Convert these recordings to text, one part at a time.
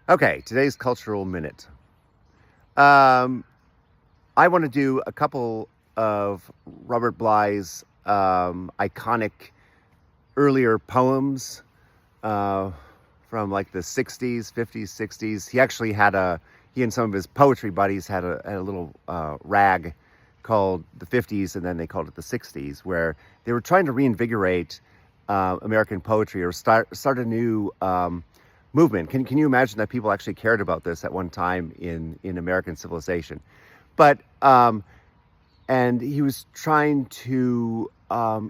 Okay, today's cultural minute. Um, I want to do a couple of Robert Bly's iconic earlier poems uh, from like the 60s, 50s, 60s. He and some of his poetry buddies had a little rag called the 50s, and then they called it the 60s, where they were trying to reinvigorate American poetry or start a new movement. Can you imagine that people actually cared about this at one time in American civilization? But and he was trying to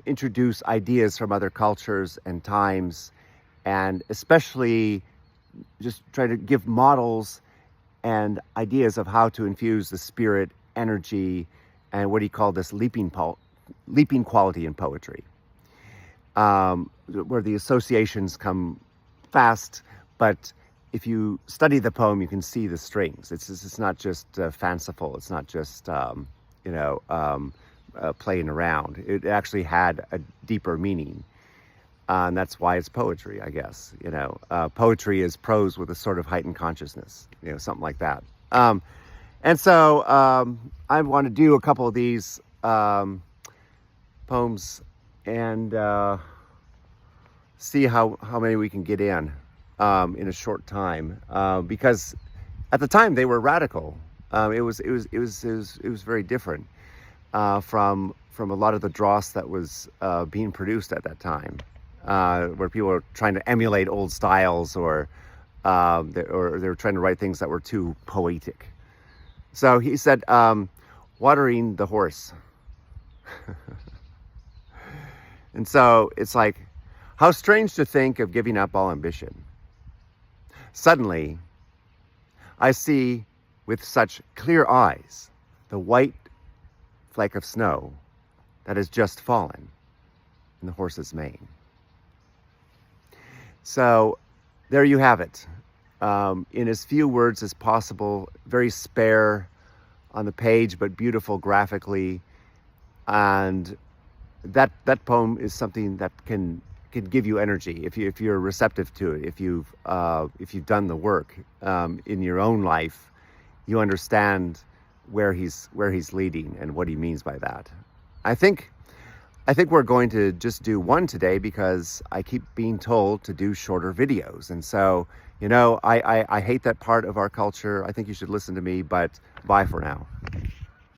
introduce ideas from other cultures and times, and especially just try to give models and ideas of how to infuse the spirit, energy, and what he called this leaping quality in poetry, where the associations come fast, but if you study the poem, you can see the strings. It's not just fanciful. It's not just you know um, playing around. It actually had a deeper meaning, and that's why it's poetry, I guess. Poetry is prose with a sort of heightened consciousness. Something like that. And so I want to do a couple of these poems and see how many we can get in a short time, because at the time they were radical. It was very different from a lot of the dross that was being produced at that time, where people were trying to emulate old styles, or they were trying to write things that were too poetic. So he said, watering the horse. And so it's like, how strange to think of giving up all ambition. Suddenly, I see with such clear eyes the white flake of snow that has just fallen in the horse's mane. So there you have it. In as few words as possible, very spare on the page, but beautiful graphically. And that poem is something that can give you energy if you're receptive to it. If you've done the work in your own life, you understand where he's leading and what he means by that. I think we're going to just do one today, because I keep being told to do shorter videos. And so, I hate that part of our culture. I think you should listen to me, but bye for now.